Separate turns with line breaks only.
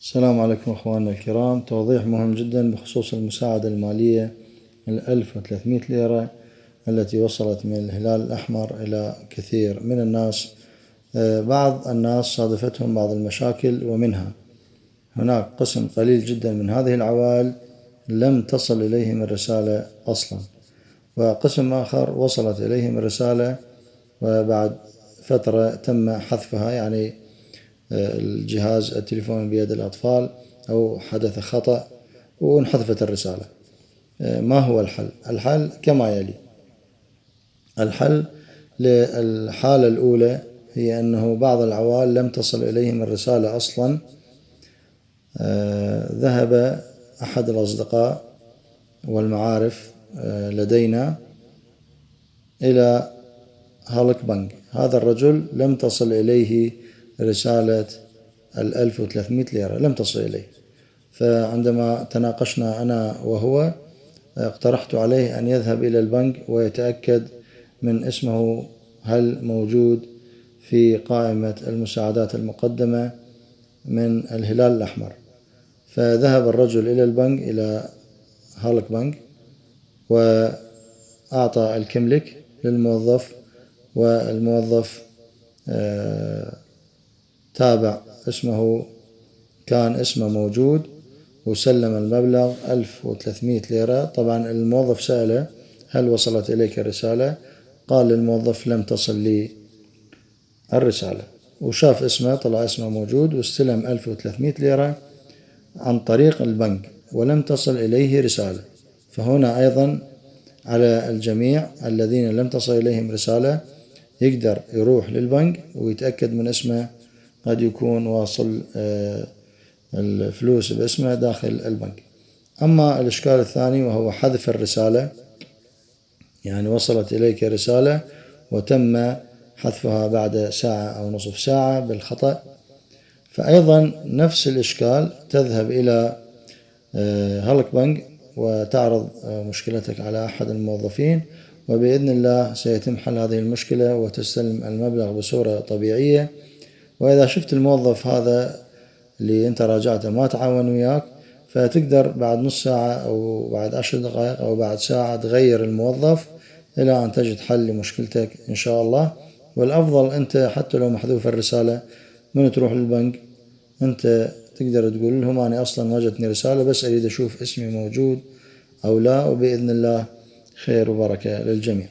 السلام عليكم أخواننا الكرام. توضيح مهم جدا بخصوص المساعدة المالية 1300 ليرة التي وصلت من الهلال الأحمر إلى كثير من الناس. بعض الناس صادفتهم بعض المشاكل، ومنها هناك قسم قليل جدا من هذه العوائل لم تصل إليهم الرسالة أصلا، وقسم آخر وصلت إليهم الرسالة وبعد فترة تم حذفها، يعني الجهاز التليفون بيد الأطفال أو حدث خطأ وانحذفت الرسالة. ما هو الحل؟ الحل كما يلي. الحل للحالة الأولى هي أنه بعض العوائل لم تصل إليهم الرسالة أصلا. ذهب أحد الأصدقاء والمعارف لدينا إلى هالك بنك. هذا الرجل لم تصل إليه رسالة 1300 ليرة، لم تصل إليه. فعندما تناقشنا أنا وهو اقترحت عليه أن يذهب إلى البنك ويتأكد من اسمه هل موجود في قائمة المساعدات المقدمة من الهلال الأحمر. فذهب الرجل إلى البنك، إلى هالك بنك، وأعطى الكملك للموظف، والموظف تابع اسمه، كان اسمه موجود، وسلم المبلغ 1300 ليرة. طبعا الموظف سأله هل وصلت إليك الرسالة؟ قال للموظف لم تصل لي الرسالة، وشاف اسمه، طلع اسمه موجود، واستلم 1300 ليرة عن طريق البنك ولم تصل إليه رسالة. فهنا أيضا على الجميع الذين لم تصل إليهم رسالة يقدر يروح للبنك ويتأكد من اسمه، قد يكون واصل الفلوس باسمه داخل البنك. أما الإشكال الثاني وهو حذف الرسالة، يعني وصلت إليك رسالة وتم حذفها بعد ساعة أو نصف ساعة بالخطأ، فأيضا نفس الإشكال. تذهب إلى هالك بنك وتعرض مشكلتك على أحد الموظفين، وبإذن الله سيتم حل هذه المشكلة وتستلم المبلغ بصورة طبيعية. وإذا شفت الموظف هذا اللي أنت راجعته ما تعاون وياك، فتقدر بعد نص ساعة أو بعد 10 دقائق أو بعد ساعة تغير الموظف إلى أن تجد حل لمشكلتك إن شاء الله. والأفضل أنت حتى لو محذوف الرسالة من تروح للبنك، أنت تقدر تقول لهم أنا أصلا ما جتني رسالة، بس أريد أشوف اسمي موجود أو لا، وبإذن الله خير وبركة للجميع.